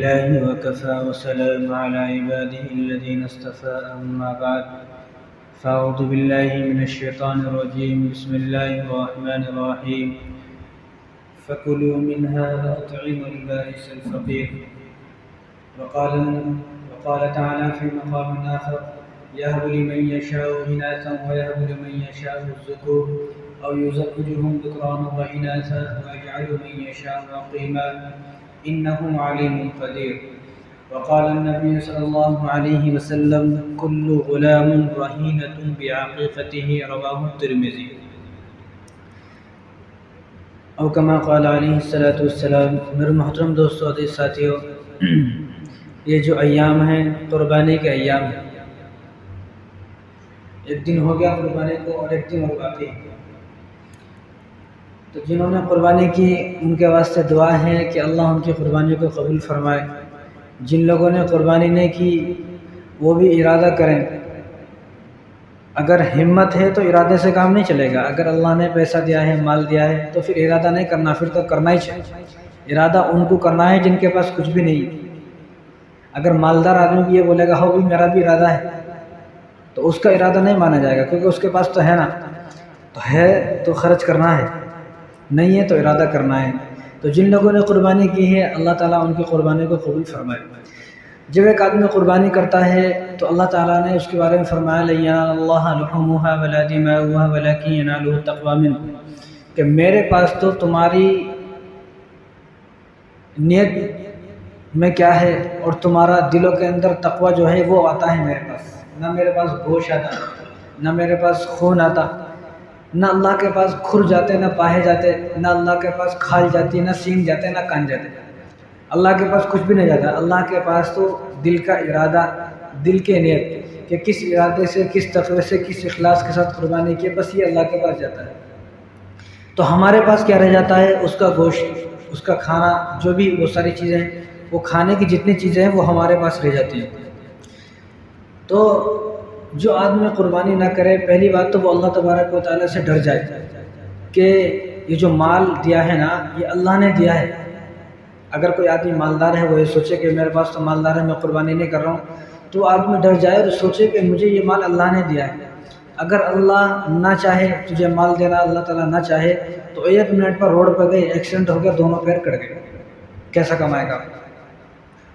لله وكفى وسلام على عباده الذين اصطفى أما بعد فأعوذ بالله من الشيطان الرجيم بسم الله الرحمن الرحيم فكلوا منها وأطعموا البائس الفقير وقال تعالى في مقام آخر يهب لمن يشاء إناثا ويهب لمن يشاء الذكور أو يزوجهم ذكرانا وإناثا ويجعل من يشاء عقيما إنه عليم قدير وقال النبي صلى الله عليه وسلم كل غلام رهينة بعقيقته رواه الترمذي او كما قال علیہ الصلوۃ والسلام۔ میرے محترم دوستو عزیز ساتھیو، یہ جو ایام ہیں قربانی کے ایام ہیں، ایک دن ہو گیا قربانی کو اور ایک دن اور باقی ہے۔ تو جنہوں نے قربانی کی ان کے واسطے دعا ہے کہ اللہ ان کی قربانی کو قبول فرمائے۔ جن لوگوں نے قربانی نہیں کی وہ بھی ارادہ کریں، اگر ہمت ہے تو ارادے سے کام نہیں چلے گا۔ اگر اللہ نے پیسہ دیا ہے، مال دیا ہے تو پھر ارادہ نہیں کرنا، پھر تو کرنا ہی چاہیے۔ ارادہ ان کو کرنا ہے جن کے پاس کچھ بھی نہیں۔ اگر مالدار آدمی بھی یہ بولے گا ہو بھی میرا بھی ارادہ ہے تو اس کا ارادہ نہیں مانا جائے گا، کیونکہ اس کے پاس تو ہے نا، تو ہے تو خرچ کرنا ہے، نہیں ہے تو ارادہ کرنا ہے۔ تو جن لوگوں نے قربانی کی ہے اللہ تعالیٰ ان کی قربانی کو قبول فرمائے۔ جب ایک آدمی قربانی کرتا ہے تو اللہ تعالیٰ نے اس کے بارے میں فرمایا لَن يَنَالَ اللَّهَ لُحُومُهَا وَلَا دِمَاؤُهَا وَلَكِنْ يَنَالُهُ التَّقْوَىٰ مِنكُمْ، کہ میرے پاس تو تمہاری نیت میں کیا ہے اور تمہارا دلوں کے اندر تقویٰ جو ہے وہ آتا ہے میرے پاس۔ نہ میرے پاس گوشت آتا، نہ میرے پاس خون آتا، نہ اللہ کے پاس کھر جاتے، نہ پاہے جاتے، نہ اللہ کے پاس کھال جاتی، نہ سینگ جاتے، نہ کان جاتے۔ اللہ کے پاس کچھ بھی نہیں جاتا۔ اللہ کے پاس تو دل کا ارادہ، دل کے نیت کہ کس ارادے سے، کس تقوی سے، کس اخلاص کے ساتھ قربانی کی، بس یہ اللہ کے پاس جاتا ہے۔ تو ہمارے پاس کیا رہ جاتا ہے؟ اس کا گوشت، اس کا کھانا، جو بھی وہ ساری چیزیں ہیں، وہ کھانے کی جتنی چیزیں ہیں وہ ہمارے پاس رہ جاتی ہیں۔ تو جو آدمی قربانی نہ کرے، پہلی بات تو وہ اللہ تبارک و تعالیٰ سے ڈر جائے کہ یہ جو مال دیا ہے نا یہ اللہ نے دیا ہے۔ اگر کوئی آدمی مالدار ہے وہ یہ سوچے کہ میرے پاس تو مالدار ہے میں قربانی نہیں کر رہا ہوں، تو آدمی ڈر جائے اور سوچے کہ مجھے یہ مال اللہ نے دیا ہے۔ اگر اللہ نہ چاہے تجھے مال دینا، اللہ تعالیٰ نہ چاہے تو 1 منٹ پر روڈ پر گئے، ایکسیڈنٹ ہو گیا، دونوں پیر کٹ گئے، کیسا کمائے گا؟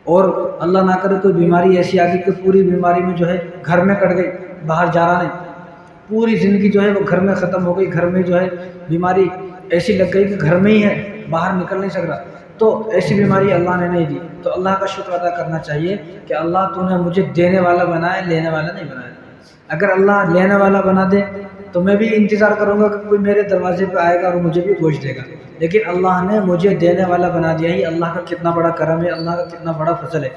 اور اللہ نہ کرے کوئی بیماری ایسی آ گئی کہ پوری بیماری میں جو ہے گھر میں کٹ گئی، باہر جا رہا نہیں، پوری زندگی جو ہے وہ گھر میں ختم ہو گئی، گھر میں جو ہے بیماری ایسی لگ گئی کہ گھر میں ہی ہے، باہر نکل نہیں سک رہا، تو ایسی بیماری اللہ نے نہیں دی۔ تو اللہ کا شکر ادا کرنا چاہیے کہ اللہ تو نے مجھے دینے والا بنایا، لینے والا نہیں بنایا۔ اگر اللہ لینے والا بنا دے تو میں بھی انتظار کروں گا کہ کوئی میرے دروازے پہ آئے گا اور مجھے بھی گوشت دے گا، لیکن اللہ نے مجھے دینے والا بنا دیا ہی اللہ کا کتنا بڑا کرم ہے، اللہ کا کتنا بڑا فضل ہے۔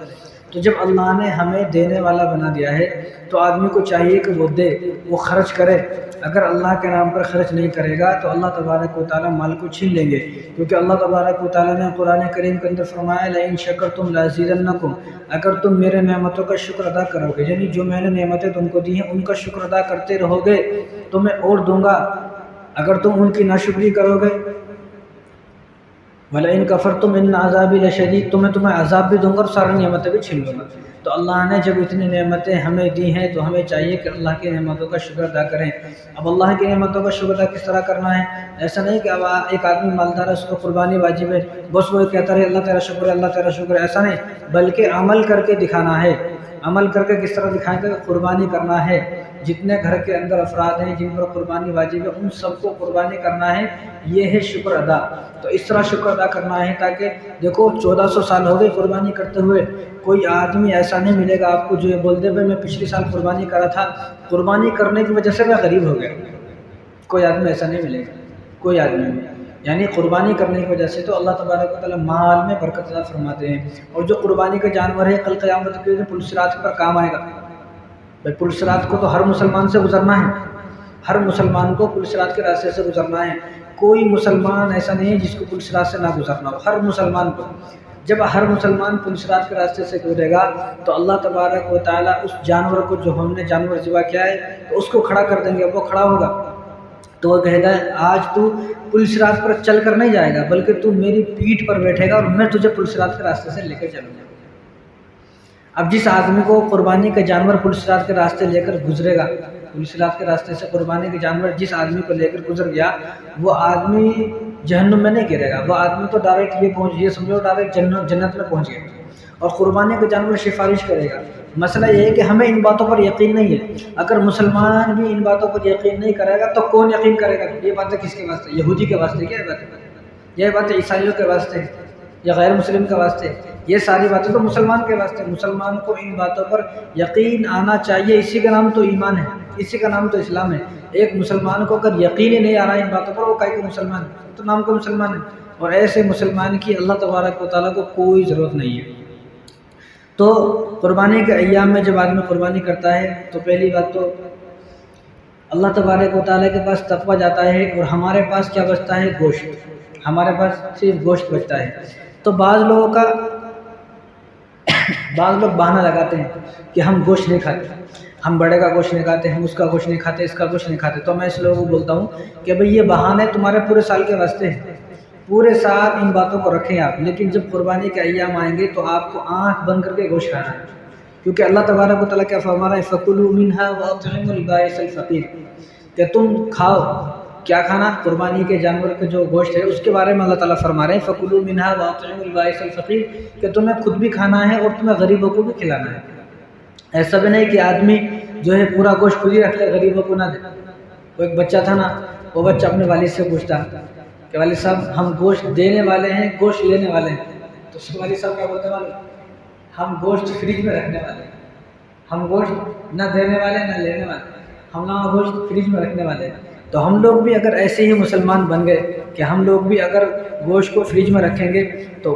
تو جب اللہ نے ہمیں دینے والا بنا دیا ہے تو آدمی کو چاہیے کہ وہ دے، وہ خرچ کرے۔ اگر اللہ کے نام پر خرچ نہیں کرے گا تو اللہ تبارک و تعالیٰ مال کو چھین لیں گے، کیونکہ اللہ تبارک و تعالیٰ نے قرآن کریم کے اندر فرمایا لَئِن شَكَرْتُمْ لَأَزِيدَنَّكُمْ، اگر تم میرے نعمتوں کا شکر ادا کرو گے، یعنی جو میں نے نعمتیں تم کو دی ہیں ان کا شکر ادا کرتے رہو گے تو میں اور دوں گا۔ اگر تم ان کی ناشکری کرو گے وَلَئِن كَفَرْتُمْ إِنَّ عَذَابِي لَشَدِيدٌ، تو میں تمہیں عذاب بھی دوں گا اور ساری نعمتیں بھی چھین لوں گا۔ تو اللہ نے جب اتنی نعمتیں ہمیں دی ہیں تو ہمیں چاہیے کہ اللہ کی نعمتوں کا شکر ادا کریں۔ اب اللہ کی نعمتوں کا شکر ادا کس طرح کرنا ہے؟ ایسا نہیں کہ اب ایک آدمی مالدار ہے اس کو قربانی واجب ہے، بس وہ کہتا رہے اللہ تیرا شکر ہے، اللہ تیرا شکر ہے، ایسا نہیں، بلکہ عمل کر کے دکھانا ہے۔ عمل کر کے کس طرح دکھائیں گے؟ قربانی کرنا ہے۔ جتنے گھر کے اندر افراد ہیں جن پر قربانی واجب ہے ان سب کو قربانی کرنا ہے، یہ ہے شکر ادا۔ تو اس طرح شکر ادا کرنا ہے تاکہ دیکھو 1400 سال ہو گئے قربانی کرتے ہوئے، کوئی آدمی ایسا نہیں ملے گا آپ کو جو یہ بول دے بھائی میں پچھلے سال قربانی کرا تھا، قربانی کرنے کی وجہ سے میں غریب ہو گیا، کوئی آدمی ایسا نہیں ملے گا، کوئی آدمی نہیں۔ یعنی قربانی کرنے کی وجہ سے تو اللہ تبارک و تعالیٰ مال میں برکت عطا فرماتے ہیں۔ اور جو قربانی کا جانور ہے کل قیامت کے دن پل صراط پر کام آئے گا۔ بھائی پل صراط کو تو ہر مسلمان سے گزرنا ہے، ہر مسلمان کو پل صراط کے راستے سے گزرنا ہے، کوئی مسلمان ایسا نہیں ہے جس کو پل صراط سے نہ گزرنا ہو، ہر مسلمان کو۔ جب ہر مسلمان پل صراط کے راستے سے گزرے گا تو اللہ تبارک و تعالیٰ اس جانور کو، جو ہم نے جانور ذبح کیا ہے، تو اس کو کھڑا کر دیں گے، وہ کھڑا ہوگا تو وہ کہے گا آج تو پل صراط پر چل کر نہیں جائے گا بلکہ تو میری پیٹھ پر بیٹھے گا اور میں تجھے پل صراط کے راستے سے لے کر چلوں گا۔ اب جس آدمی کو قربانی کا جانور پولیس رات کے راستے لے کر گزرے گا، پولیس رات کے راستے سے قربانی کے جانور جس آدمی کو لے کر گزر گیا، وہ آدمی جہنم میں نہیں گرے گا، وہ آدمی تو ڈائریکٹ یہ سمجھو ڈائریکٹ جنت میں پہنچ گیا، اور قربانی کا جانور سفارش کرے گا۔ مسئلہ یہ ہے کہ ہمیں ان باتوں پر یقین نہیں ہے۔ اگر مسلمان بھی ان باتوں پر یقین نہیں کرے گا تو کون یقین کرے گا؟ یہ باتیں کس کے واسطے؟ یہودی کے واسطے کیا بات ہے؟ یہ باتیں عیسائیوں کے واسطے یا غیر مسلم کے واسطے؟ یہ ساری باتیں تو مسلمان کے واسطے۔ مسلمان کو ان باتوں پر یقین آنا چاہیے، اسی کا نام تو ایمان ہے، اسی کا نام تو اسلام ہے۔ ایک مسلمان کو اگر یقین ہی نہیں آ رہا ان باتوں پر، وہ کہیں کہ مسلمان ہے، تو نام کا مسلمان ہے۔ اور ایسے مسلمان کی اللہ تبارک و تعالیٰ کو کوئی ضرورت نہیں ہے۔ تو قربانی کے ایام میں جب آدمی قربانی کرتا ہے تو پہلی بات تو اللہ تبارک و تعالیٰ کے پاس تقویٰ جاتا ہے، اور ہمارے پاس کیا بچتا ہے؟ گوشت، ہمارے پاس صرف گوشت بچتا ہے۔ تو بعض لوگ بہانہ لگاتے ہیں کہ ہم گوشت نہیں کھاتے، ہم بڑے کا گوشت نہیں کھاتے، ہم اس کا گوشت نہیں کھاتے، اس کا گوشت نہیں کھاتے۔ تو میں اس لوگوں کو بولتا ہوں کہ بھئی یہ بہانے تمہارے پورے سال کے واسطے ہیں، پورے سال ان باتوں کو رکھیں آپ، لیکن جب قربانی کے ایام آئیں گے تو آپ کو آنکھ بند کر کے گوشت کھانا ہے، کیونکہ اللہ تبارک و تعالیٰ کیا فرما رہا ہے؟ فَكُلُوا مِنْهَا وَأَطْعِمُوا الْبَائِسَ الْفَقِيرَ، کہ تم کھاؤ، کیا کھانا؟ قربانی کے جانور کا جو گوشت ہے اس کے بارے میں اللہ تعالیٰ فرما رہے ہیں فَكُلُوا مِنْهَا وَأَطْعِمُوا الْبَائِسَ الْفَقِيرَ، کہ تمہیں خود بھی کھانا ہے اور تمہیں غریبوں کو بھی کھلانا ہے۔ ایسا بھی نہیں کہ آدمی جو ہے پورا گوشت خود ہی رکھ لے، غریبوں کو نہ دے۔ وہ ایک بچہ تھا نا، وہ بچہ اپنے والد سے پوچھتا کہ والد صاحب ہم گوشت دینے والے ہیں، گوشت لینے والے ہیں، تو اس کے والد صاحب کیا بولتے والے؟ ہم گوشت فریج میں رکھنے والے ہیں، ہم گوشت نہ دینے والے نہ لینے والے، ہم نہ گوشت فریج میں رکھنے والے ہیں۔ تو ہم لوگ بھی اگر ایسے ہی مسلمان بن گئے کہ ہم لوگ بھی اگر گوشت کو فریج میں رکھیں گے تو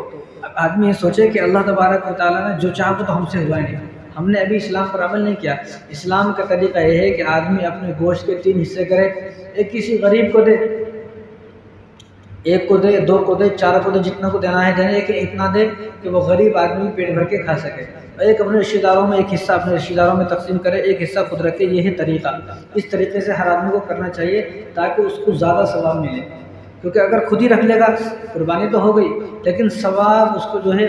آدمی یہ سوچے کہ اللہ تبارک و تعالیٰ نے جو چاہا تو ہم سے ہوا نہیں، ہم نے ابھی اسلام پر عمل نہیں کیا۔ اسلام کا طریقہ یہ ہے کہ آدمی اپنے گوشت کے 3 حصے کرے، ایک کسی غریب کو دے، ایک کو دے، 2 کو دے، 4 کو دے، جتنا کو دینا ہے دینے، لیکن اتنا دے کہ وہ غریب آدمی پیٹ بھر کے کھا سکے۔ ایک اپنے رشتہ داروں میں ایک حصہ اپنے رشتہ داروں میں تقسیم کرے، ایک حصہ خود رکھے۔ یہ ہے طریقہ، اس طریقے سے ہر آدمی کو کرنا چاہیے تاکہ اس کو زیادہ ثواب ملے، کیونکہ اگر خود ہی رکھ لے گا قربانی تو ہو گئی، لیکن ثواب اس کو جو ہے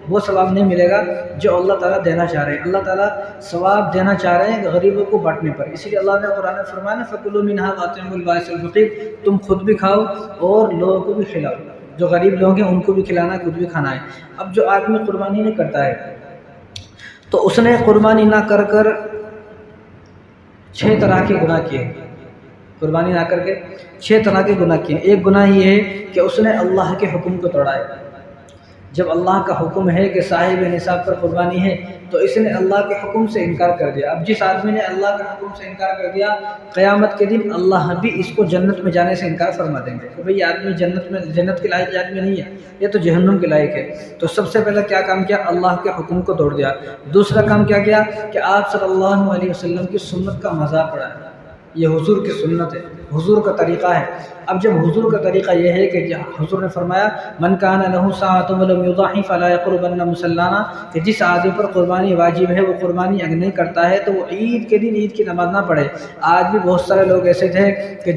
وہ ثواب نہیں ملے گا جو اللہ تعالیٰ دینا چاہ رہے ہیں۔ اللہ تعالیٰ ثواب دینا چاہ رہے ہیں غریبوں کو بانٹنے پر، اسی لیے اللہ نے قرآن میں فرمایا نا فَكُلُوا مِنْهَا وَأَطْعِمُوا الْبَائِسَ الْفَقِيرَ، تم خود بھی کھاؤ اور لوگوں کو بھی کھلاؤ، جو غریب لوگ ہیں ان کو بھی کھلانا ہے، خود بھی کھانا ہے۔ اب جو آدمی قربانی نہیں کرتا ہے تو اس نے قربانی نہ کر کر 6 طرح کے گناہ کیے، قربانی نہ کر کے 6 طرح کے گناہ کیے۔ ایک گناہ یہ ہے کہ اس نے اللہ کے حکم کو توڑا ہے۔ جب اللہ کا حکم ہے کہ صاحب نصاب پر قربانی ہے تو اس نے اللہ کے حکم سے انکار کر دیا۔ اب جس آدمی نے اللہ کے حکم سے انکار کر دیا، قیامت کے دن اللہ بھی اس کو جنت میں جانے سے انکار فرما دیں گے کہ بھئی یہ آدمی جنت کے لائق آدمی نہیں ہے، یہ تو جہنم کے لائق ہے۔ تو سب سے پہلے کیا کام کیا؟ اللہ کے حکم کو توڑ دیا۔ دوسرا کام کیا کیا کہ آپ صلی اللہ علیہ وسلم کی سنت کا مذاق اڑایا۔ یہ حضور کی سنت ہے، حضور کا طریقہ ہے۔ اب جب حضور کا طریقہ یہ ہے کہ حضور نے فرمایا من کان لہ ساعۃ ولم یضحی فلا یقربن مصلانا، کہ جس آدمی پر قربانی واجب ہے وہ قربانی اگر نہیں کرتا ہے تو وہ عید کے دن عید کی نماز نہ پڑھے۔ آج بھی بہت سارے لوگ ایسے تھے کہ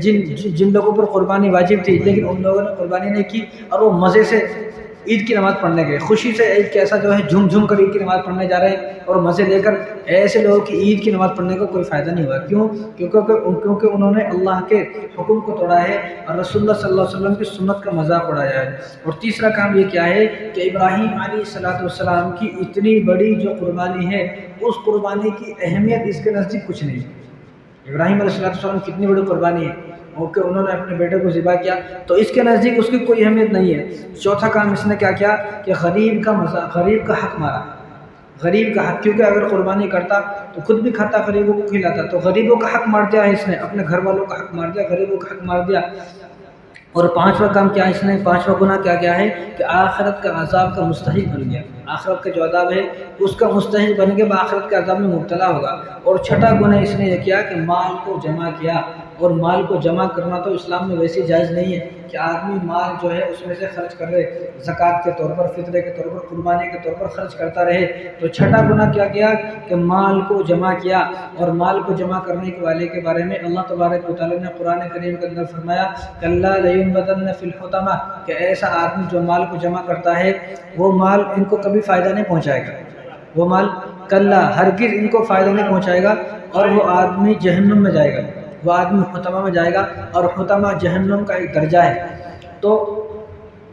جن لوگوں پر قربانی واجب تھی لیکن ان لوگوں نے قربانی نہیں کی اور وہ مزے سے عید کی نماز پڑھنے گئے، خوشی سے عید کے ایسا جو ہے جھوم جھوم کر عید کی نماز پڑھنے جا رہے ہیں اور مزے لے کر۔ ایسے لوگوں کی عید کی نماز پڑھنے کا کوئی فائدہ نہیں ہوا۔ کیوں؟ کیونکہ انہوں نے اللہ کے حکم کو توڑا ہے اور رسول اللہ صلی اللہ علیہ وسلم کی سنت کا مذاق اڑایا ہے۔ اور تیسرا کام یہ کیا ہے کہ ابراہیم علیہ السلام کی اتنی بڑی جو قربانی ہے اس قربانی کی اہمیت اس کے نزدیک کچھ نہیں۔ ابراہیم علیہ السلام کی کتنی بڑی قربانی ہے کہ انہوں نے اپنے بیٹے کو ذبح کیا، تو اس کے نزدیک اس کی کوئی اہمیت نہیں ہے۔ چوتھا کام اس نے کیا کیا کہ غریب کا حق مارا، غریب کا حق، کیونکہ اگر قربانی کرتا تو خود بھی کھاتا، غریبوں کو کھلاتا، تو غریبوں کا حق مار دیا ہے اس نے، اپنے گھر والوں کا حق مار دیا، غریبوں کا حق مار دیا۔ اور پانچواں کام کیا اس نے، پانچواں گناہ کیا ہے کہ آخرت کا عذاب کا مستحق بن گیا، آخرت کا جو عذاب ہے اس کا مستحق بن کے آخرت کے عذاب میں مبتلا ہوگا۔ اور چھٹا گناہ اس نے یہ کیا کہ مال کو جمع کیا، اور مال کو جمع کرنا تو اسلام میں ویسے جائز نہیں ہے کہ آدمی مال جو ہے اس میں سے خرچ کر رہے، زکوٰۃ کے طور پر، فطرے کے طور پر، قربانی کے طور پر خرچ کرتا رہے۔ تو چھٹا گناہ کیا کیا کہ مال کو جمع کیا، اور مال کو جمع کرنے کے والے کے بارے میں اللہ تبارک و تعالیٰ نے قرآن کریم کے اندر فرمایا کَلَّا لَيُنبَذَنَّ فِي الْحُطَمَةِ، کہ ایسا آدمی جو مال کو جمع کرتا ہے وہ مال ان کو کبھی فائدہ نہیں پہنچائے گا، وہ مال کلا ہرگز ان کو فائدہ نہیں پہنچائے گا، اور وہ آدمی جہنم میں جائے گا، وہ آدمی حطمہ میں جائے گا، اور حطمہ جہنم کا ایک درجہ ہے۔ تو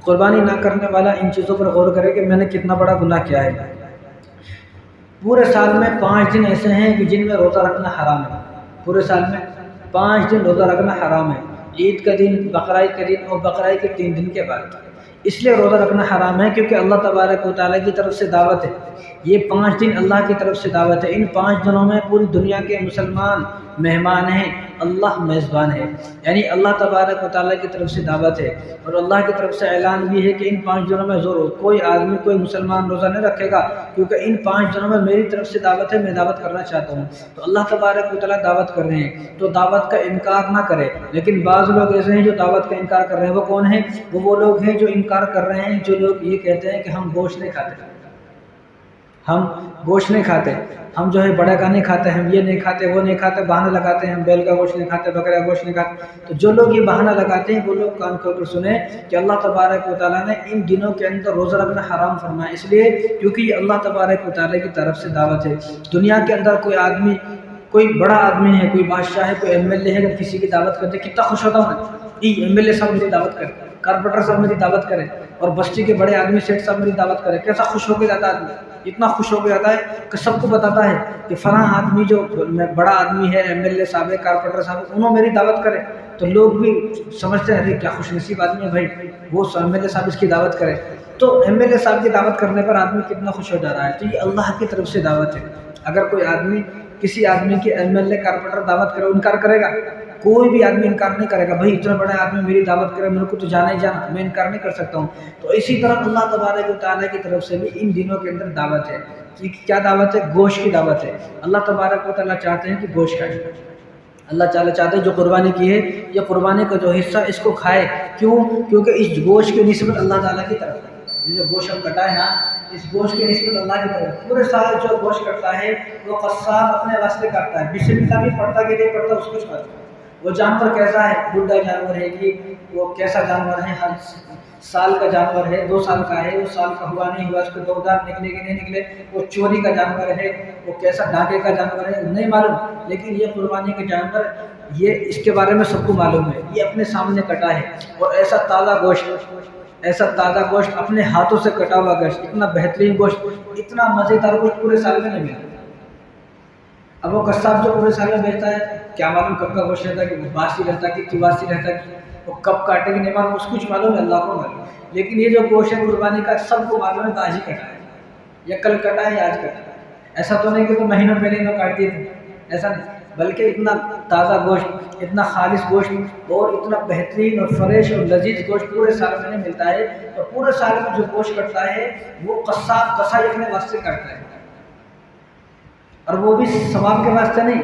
قربانی نہ کرنے والا ان چیزوں پر غور کرے کہ میں نے کتنا بڑا گناہ کیا ہے۔ پورے سال میں 5 دن ایسے ہیں کہ جن میں روزہ رکھنا حرام ہے، پورے سال میں 5 دن روزہ رکھنا حرام ہے، عید کا دن، بقرعید کا دن، اور بقرعید کے 3 دن کے بعد۔ اس لیے روزہ رکھنا حرام ہے کیونکہ اللہ تبارک و تعالیٰ کی طرف سے دعوت ہے، یہ 5 دن اللہ کی طرف سے دعوت ہے۔ ان 5 دنوں میں پوری دنیا کے مسلمان مہمان ہیں، اللہ میزبان ہے، یعنی اللہ تبارک و تعالیٰ کی طرف سے دعوت ہے، اور اللہ کی طرف سے اعلان بھی ہے کہ ان 5 دنوں میں ضرور کوئی آدمی، کوئی مسلمان روزہ نہیں رکھے گا، کیونکہ ان 5 دنوں میں میری طرف سے دعوت ہے، میں دعوت کرنا چاہتا ہوں۔ تو اللہ تبارک و تعالیٰ دعوت کر رہے ہیں تو دعوت کا انکار نہ کرے۔ لیکن بعض لوگ ایسے ہیں جو دعوت کا انکار کر رہے ہیں، وہ کون ہیں؟ وہ لوگ ہیں جو انکار کر رہے ہیں، جو لوگ یہ کہتے ہیں کہ ہم گوشت نہیں کھاتے، ہم گوشت نہیں کھاتے، ہم جو ہے بڑے کا نہیں کھاتے، ہم یہ نہیں کھاتے، وہ نہیں کھاتے، بہانہ لگاتے ہیں، ہم بیل کا گوشت نہیں کھاتے، بکرے کا گوشت نہیں کھاتے۔ تو جو لوگ یہ بہانہ لگاتے ہیں وہ لوگ کان کھول کر سنیں کہ اللہ تبارک و تعالیٰ نے ان دنوں کے اندر روزہ رکھنا حرام فرمایا، اس لیے کیونکہ یہ اللہ تبارک و تعالیٰ کی طرف سے دعوت ہے۔ دنیا کے اندر کوئی آدمی، کوئی بڑا آدمی ہے، کوئی بادشاہ ہے، کوئی ایم ایل اے ہے، اگر کسی کی دعوت کرتے کتنا خوش ہوتا ہوں، ایم ایل اے صاحب میری دعوت کرے، کارپوریٹر صاحب میری دعوت کرے، اور بستی کے بڑے آدمی سیٹ صاحب میری دعوت کرے، کیسا خوش ہو کے جاتا ہے، اتنا خوش ہو کے جاتا ہے کہ سب کو بتاتا ہے کہ فلاں آدمی جو بڑا آدمی ہے، ایم ایل اے صاحب ہے، کارپوریٹر صاحب، انہوں میری دعوت کرے، تو لوگ بھی سمجھتے ہیں ارے کیا خوش نصیب آدمی ہے بھائی، وہ ایم ایل اے صاحب اس کی دعوت کرے۔ تو ایم ایل اے صاحب کی دعوت کرنے پر آدمی کتنا خوش ہو جا رہا ہے، تو یہ اللہ کی طرف سے دعوت ہے۔ اگر کوئی آدمی کسی آدمی کی ایم ایل اے کارپوریٹر دعوت کرے، انکار کرے گا؟ کوئی بھی آدمی انکار نہیں کرے گا، بھائی اتنا بڑا آدمی میری دعوت کرے، میرے کو تو جانا ہی جانا، میں انکار نہیں کر سکتا ہوں۔ تو اسی طرح اللہ تبارک و تعالیٰ کی طرف سے بھی ان دنوں کے اندر دعوت ہے۔ کیا دعوت ہے؟ گوشت کی دعوت ہے۔ اللہ تبارک و تعالیٰ چاہتے ہیں کہ گوشت کھائے، اللہ تعالیٰ چاہتے ہیں جو قربانی کی ہے یہ قربانی کا جو حصہ اس کو کھائے، کیوں؟ کیونکہ اس گوشت کی نسبت اللہ تعالیٰ کی طرف ہے۔ یہ جو گوشت ہم کٹا ہے نا، اس گوشت کی نسبت اللہ کی طرف۔ پورے سال جو گوشت کٹتا ہے وہ قصاب اپنے واسطے کٹتا ہے، بسم اللہ بھی پڑھتا کہ نہیں پڑھتا اس کو چھوڑتا ہے۔ وہ جانور کیسا ہے؟ بڈھا جانور ہے کہ وہ کیسا جانور ہے؟ ہر سال کا جانور ہے، 2 سال کا ہے، وہ سال کا ہوا نہیں ہوا، اس کو 2 دانت نکلے کہ نہیں نکلے، وہ چوری کا جانور ہے، وہ کیسا ڈاکے کا جانور ہے، نہیں معلوم۔ لیکن یہ قربانی کے جانور، یہ اس کے بارے میں سب کو معلوم ہے، یہ اپنے سامنے کٹا ہے، اور ایسا تازہ گوشت اپنے ہاتھوں سے کٹا ہوا گوشت، اتنا بہترین گوشت، اتنا مزیدار گوشت پورے سال میں نہیں ملا۔ اب وہ قصاب جو پورے سال میں بیچتا ہے، کیا معلوم کب کا گوشت رہتا ہے، کہ وہ باسی رہتا ہے، کہ باسی رہتا ہے، وہ کب کاٹے گی نہیں معلوم، اس کچھ معلوم ہے، اللہ کو معلوم۔ لیکن یہ جو گوشت ہے قربانی کا، سب کو معلوم ہے آج ہی کٹا ہے، یا کل کٹا ہے، یا آج کٹا ہے۔ ایسا تو نہیں کہ تو مہینوں پہلے انہوں کاٹ دیے تھے، ایسا نہیں، بلکہ اتنا تازہ گوشت، اتنا خالص گوشت، اور اتنا بہترین اور فریش اور لذیذ گوشت پورے سال میں نہیں ملتا ہے۔ تو پورے سال میں جو گوشت کٹتا ہے وہ قصاب قصائی اپنے واسطے کٹتا ہے، اور وہ بھی ثواب کے واسطے نہیں،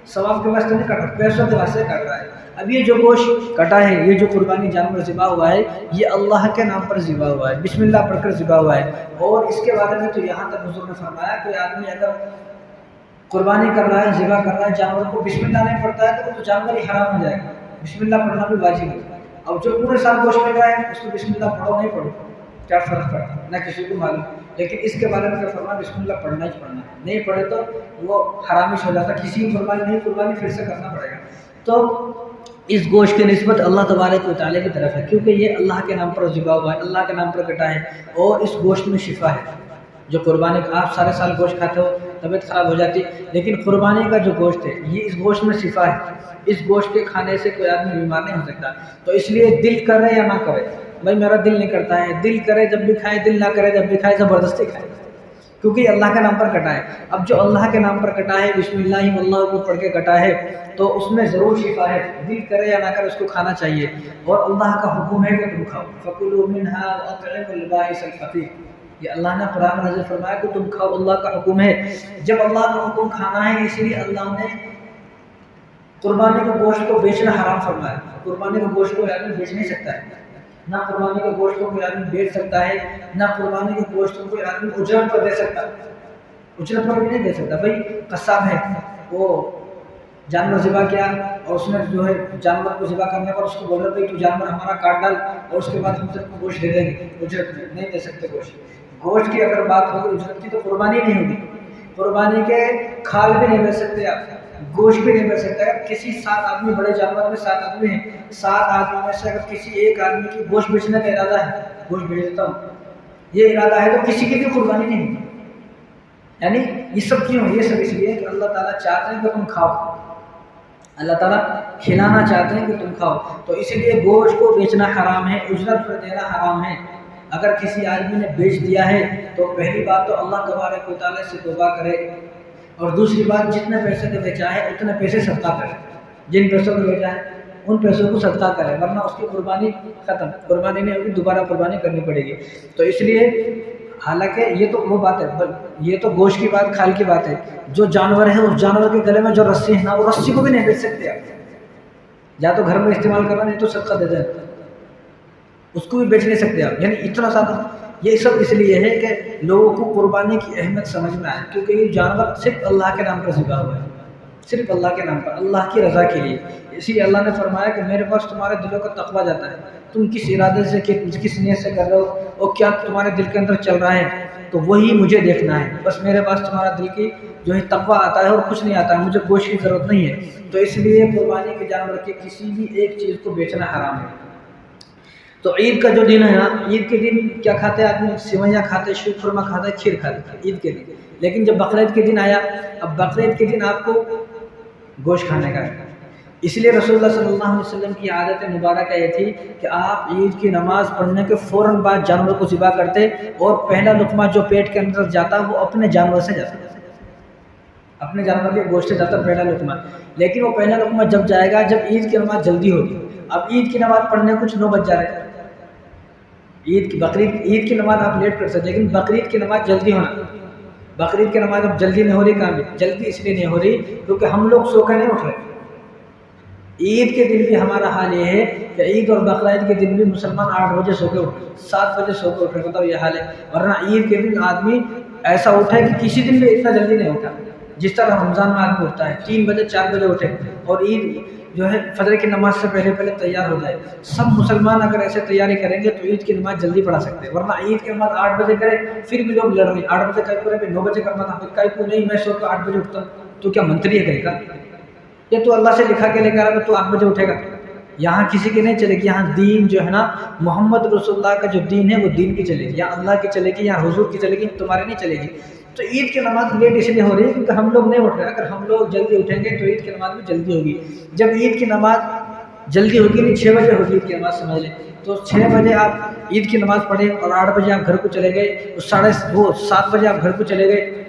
ثواب کے واسطے نہیں کٹ رہا، پیسوں کے واسطے کٹ رہا ہے۔ اب یہ جو گوشت کٹا ہے، یہ جو قربانی جانور ذبح ہوا ہے، یہ اللہ کے نام پر ذبح ہوا ہے، بسم اللہ پڑھ کر ذبح ہوا ہے۔ اور اس کے بارے میں تو یہاں تک حضور نے فرمایا کوئی آدمی اگر قربانی کر رہا ہے، ذبح کر رہا ہے جانور کو، بسم اللہ نہیں پڑھتا ہے تو جانور ہی حرام ہو جائے گا، بسم اللہ پڑھنا بھی واجب ہے۔ اب جو پورے سال گوشت کر رہا ہے اس کو بسم اللہ پڑھو نہیں پڑھو کیا فرق پڑتا ہے، نہ کسی کو معلوم۔ لیکن اس کے بارے میں کیا فرمایا؟ بسم اللہ پڑھنا ہی پڑھنا ہے، نہیں پڑھے تو وہ حرامیش ہو جاتا، کسی کی قربانی نہیں، قربانی پھر سے کرنا پڑے گا۔ تو اس گوشت کی نسبت اللہ تبارک و تعالیٰ کی طرف ہے، کیونکہ یہ اللہ کے نام پر ذبح ہوا ہے، اللہ کے نام پر کٹا ہے، اور اس گوشت میں شفا ہے۔ جو قربانی کا آپ سارے سال گوشت کھاتے ہو، طبیعت خراب ہو جاتی، لیکن قربانی کا جو گوشت ہے یہ اس گوشت میں شفا ہے، اس گوشت کے کھانے سے کوئی آدمی بیمار نہیں ہو سکتا۔ تو اس لیے دل کرے یا نہ کرے، بھائی میرا دل نہیں کرتا ہے، دل کرے جب بھی کھائے، دل نہ کرے جب بھی کھائے، زبردستی کھائے، کیونکہ یہ اللہ کے نام پر کٹا ہے۔ اب جو اللہ کے نام پر کٹا ہے، بسم اللہ واللہ کو پڑھ کے کٹا ہے، تو اس میں ضرور شفا ہے، دل کرے یا نہ کرے اس کو کھانا چاہیے۔ اور اللہ کا حکم ہے کہ تم کھاؤ، فَكُلُوا مِنْهَا وَأَطْعِمُوا الْبَائِسَ الْفَقِيرَ، یہ اللہ نے قرآن میں نازل فرمایا کہ تم کھاؤ، اللہ کا حکم ہے۔ جب اللہ کا حکم کھانا ہے، اس لیے اللہ نے قربانی کے گوشت کو بیچنا حرام فرمایا۔ قربانی کے گوشت کو آدمی بیچ نہیں سکتا ہے، نہ قربانی کے گوشت کو کوئی آدمی بیچ سکتا ہے، نہ قربانی کے گوشت کو کوئی آدمی اجرت پر دے سکتا ہے، اجرت پر بھی نہیں دے سکتا۔ بھائی قصاب ہے، وہ جانور ذبح کیا، اور اس نے جو ہے جانور کو ذبح کرنے پر اس کو بول رہا بھائی تو جانور ہمارا کاٹ ڈال، اور اس کے بعد ہم تیرے کو گوشت دے دیں گے، اجرت نہیں دے سکتے گوشت۔ گوشت کی اگر بات ہوگی اجرت کی تو قربانی نہیں ہوگی. قربانی کے کھال بھی نہیں بیچ سکتے آپ, گوشت بھی نہیں بیچ سکتے. اگر کسی 7 آدمی, بڑے جانور میں 7 آدمی ہیں, 7 آدمی میں سے اگر کسی ایک آدمی کی گوشت بیچنے کا ارادہ ہے, گوشت بیچ دیتا ہوں, یہ ارادہ ہے, تو کسی کی بھی قربانی نہیں ہوگی. یعنی یہ سب کیوں؟ یہ سب اس لیے کہ اللہ تعالیٰ چاہتے ہیں کہ تم کھاؤ, اللہ تعالیٰ کھلانا چاہتے ہیں کہ تم کھاؤ. تو اس لیے گوشت کو بیچنا حرام ہے, اجرت پر دینا حرام ہے. اگر کسی آدمی نے بیچ دیا ہے تو پہلی بات تو اللہ تبارک و تعالیٰ سے توبہ کرے, اور دوسری بات جتنے پیسے سے بیچا ہے اتنے پیسے صدقہ کرے. جن پیسوں کو بیچا ہے ان پیسوں کو صدقہ کرے, ورنہ اس کی قربانی ختم, قربانی نہیں ہوگی, دوبارہ قربانی کرنی پڑے گی. تو اس لیے حالانکہ یہ تو وہ بات ہے, یہ تو گوشت کی بات, کھال کی بات ہے. جو جانور ہے اس جانور کے گلے میں جو رسی ہے نا, وہ رسی کو بھی نہیں بیچ سکتے آپ. یا تو گھر میں استعمال کرنا, نہیں تو صدقہ دے دیں, اس کو بھی بیچ نہیں سکتے آپ. یعنی اتنا زیادہ یہ سب اس لیے ہے کہ لوگوں کو قربانی کی اہمیت سمجھ میں آئے, کیونکہ یہ جانور صرف اللہ کے نام پر ذبح ہوا ہے, صرف اللہ کے نام پر, اللہ کی رضا کے لیے. اسی لیے اللہ نے فرمایا کہ میرے پاس تمہارے دلوں کا تقویٰ جاتا ہے, تم کس ارادے سے, کس نیت سے کر رہے ہو, اور کیا تمہارے دل کے اندر چل رہا ہے, تو وہی مجھے دیکھنا ہے. بس میرے پاس تمہارا دل کی جو ہے تقویٰ آتا ہے اور کچھ نہیں آتا ہے, مجھے گوشت کی ضرورت نہیں ہے. تو اس لیے قربانی کے جانور کے کسی بھی ایک چیز کو بیچنا حرام ہے. تو عید کا جو دن ہے نا, عید کے دن کیا کھاتے ہیں آدمی؟ سوئیاں کھاتے, شیر خورما کھاتے, کھیر کھاتے عید کے دن. لیکن جب بقرعید کے دن آیا, اب بقرعید کے دن آپ کو گوشت کھانے کا ہے. اس لیے رسول اللہ صلی اللہ علیہ وسلم کی عادت مبارکہ یہ تھی کہ آپ عید کی نماز پڑھنے کے فوراً بعد جانور کو ذبح کرتے, اور پہلا لقمہ جو پیٹ کے اندر جاتا وہ اپنے جانور سے جاتا, اپنے جانور کے گوشت سے جاتا پہلا لقمہ. لیکن وہ پہلا لقمہ جب جائے گا جب عید کی نماز جلدی ہوگی. اب عید کی نماز پڑھنے کچھ 9 بج جا رہے ہیں, عید کی نماز آپ لیٹ کر سکتے, لیکن بقرعید کی نماز جلدی ہونا. بقرعید کی نماز اب جلدی نہیں ہو رہی, کام جلدی اس لیے نہیں ہو رہی کیونکہ ہم لوگ سو کے نہیں اٹھ رہے. عید کے دن بھی ہمارا حال یہ ہے کہ عید اور بقرعید کے دن بھی مسلمان 8 بجے سو کے اٹھے, 7 بجے سو کے اٹھے, بتاؤ یہ حال ہے. ورنہ عید کے دن آدمی ایسا اٹھے کہ کسی دن بھی اتنا جلدی نہیں اٹھا. جس طرح رمضان میں آدمی اٹھتا ہے 3 بجے 4 بجے اٹھے, اور عید جو ہے فجر کی نماز سے پہلے تیار ہو جائے. سب مسلمان اگر ایسے تیاری کریں گے تو عید کی نماز جلدی پڑھا سکتے ہیں. ورنہ عید کی نماز 8 بجے کرے, پھر بھی لوگ لڑ رہے ہیں 8 بجے کہیں کرے, 9 بجے کرنا تھا, پھر کہیں کو نہیں میں سو کے 8 بجے اٹھتا ہوں, تو کیا منتری ہے کہیں کا؟ یہ تو اللہ سے لکھا کے لے کر آئے تو 8 بجے اٹھے گا. یہاں کسی کی نہیں چلے گی. یہاں دین جو ہے نا, محمد رسول اللہ کا جو دین ہے وہ دین کی چلے گی, یا اللہ کی چلے گی, یا حضور کی چلے گی, تمہاری نہیں چلے گی. تو عید کی نماز لیٹ اس لیے ہو رہی ہے کیونکہ ہم لوگ نہیں اٹھ رہے. اگر ہم لوگ جلدی اٹھیں گے تو عید کی نماز بھی جلدی ہوگی. جب عید کی نماز جلدی ہوگی, نہیں 6 بجے ہوگی عید کی نماز سمجھ لیں, تو 6 بجے آپ عید کی نماز پڑھیں اور 8 بجے آپ گھر کو چلے گئے, تو 7 بجے آپ گھر کو چلے گئے,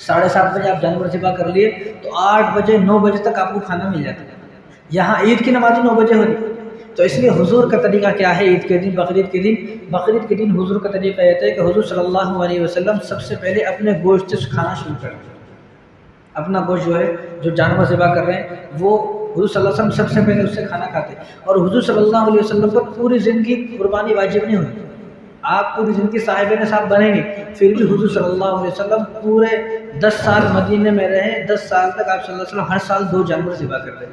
7:30 بجے آپ جانور ذبح کر لیے, تو 8 بجے 9 بجے تک آپ کو کھانا مل جاتا ہے. یہاں عید کی نماز 9 بجے ہوگی. تو اس لیے حضور کا طریقہ کیا ہے عید کے دن, بقرعید کے دن حضور کا طریقہ یہ ہے کہ حضور صلی اللہ علیہ وسلم سب سے پہلے اپنے گوشت سے کھانا شروع کریں. اپنا گوشت جو ہے, جو جانور ذبح کر رہے ہیں, وہ حضور صلی اللہ علیہ وسلم سب سے پہلے اس سے کھانا کھاتے. اور حضور صلی اللہ علیہ وسلم پر پوری زندگی قربانی واجب نہیں ہوئی. آپ پوری زندگی صاحب نصاب بنیں گے, پھر بھی حضور صلی اللہ علیہ وسلم پورے 10 سال مدینے میں رہے. 10 سال تک آپ صلی اللہ علیہ وسلم ہر سال 2 جانور ذبح کرتے.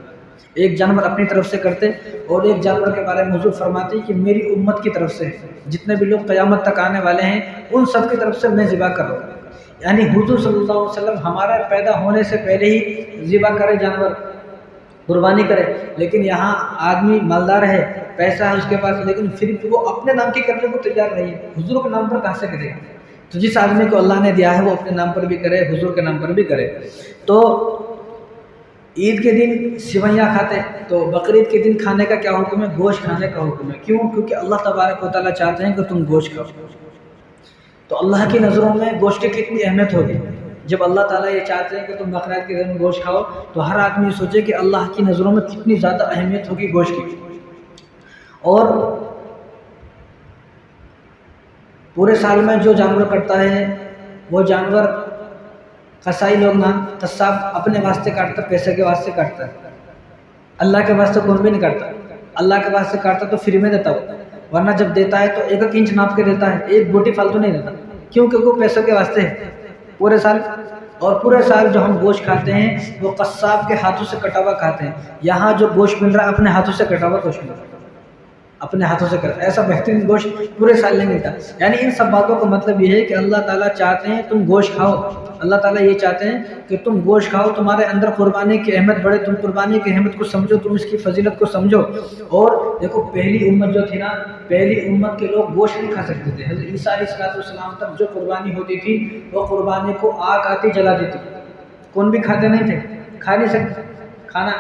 ایک جانور اپنی طرف سے کرتے, اور ایک جانور کے بارے میں حضور فرماتے کہ میری امت کی طرف سے جتنے بھی لوگ قیامت تک آنے والے ہیں ان سب کی طرف سے میں ذبح کر رہا ہوں. یعنی حضور صلی اللہ علیہ وسلم ہمارا پیدا ہونے سے پہلے ہی ذبح کرے, جانور قربانی کرے. لیکن یہاں آدمی مالدار ہے, پیسہ ہے اس کے پاس, لیکن پھر وہ اپنے نام کی کرنے کو تیار نہیں ہے. حضور کے نام پر کہاں سے کرے گا؟ تو جس آدمی کو اللہ نے دیا ہے وہ اپنے نام پر بھی کرے, حضور کے نام پر بھی کرے. تو عید کے دن سوئیاں کھاتے, تو بقرعید کے دن کھانے کا کیا حکم ہے؟ گوشت کھانے کا حکم ہے. کیوں؟ کیونکہ اللہ تبارک و تعالیٰ چاہتے ہیں کہ تم گوشت کھاؤ. تو اللہ کی نظروں میں گوشت کی کتنی اہمیت ہوگی. جب اللہ تعالیٰ یہ چاہتے ہیں کہ تم بقرعید کے دن گوشت کھاؤ, تو ہر آدمی سوچے کہ اللہ کی نظروں میں کتنی زیادہ اہمیت ہوگی گوشت کی. اور پورے سال میں جو جانور کٹتا ہے وہ جانور قصائی لوگ نا, قصاب اپنے واسطے کاٹتا, پیسے کے واسطے کاٹتا ہے. اللہ کے واسطے کون بھی نہیں کاٹتا. اللہ کے واسطے کاٹتا تو فری میں دیتا ہو, ورنہ جب دیتا ہے تو 1 انچ ناپ کے دیتا ہے, 1 بوٹی فالتو نہیں دیتا. کیوں؟ کہ وہ پیسوں کے واسطے ہے پورے سال. اور پورے سال جو ہم گوشت کھاتے ہیں وہ قصاب کے ہاتھوں سے کٹا ہوا کھاتے ہیں. یہاں جو گوشت مل رہا ہے اپنے ہاتھوں سے کٹا ہوا گوشت مل رہا ہے. اپنے ہاتھوں سے کرتا، ایسا بہترین گوشت پورے سال نہیں ملتا۔ یعنی ان سب باتوں کا مطلب یہ ہے کہ اللہ تعالیٰ چاہتے ہیں تم گوشت کھاؤ، اللہ تعالیٰ یہ چاہتے ہیں کہ تم گوشت کھاؤ، تمہارے اندر قربانی کی اہمیت بڑھے، تم قربانی کی اہمیت کو سمجھو، تم اس کی فضیلت کو سمجھو۔ اور دیکھو پہلی امت جو تھی نا، پہلی امت کے لوگ گوشت نہیں کھا سکتے تھے۔ حضرت عیسیٰ علیہ السلام تک جو قربانی ہوتی تھی وہ قربانی کو آگ آتی جلا دیتی، کون بھی کھاتے نہیں تھے، کھا نہیں سکتے، کھانا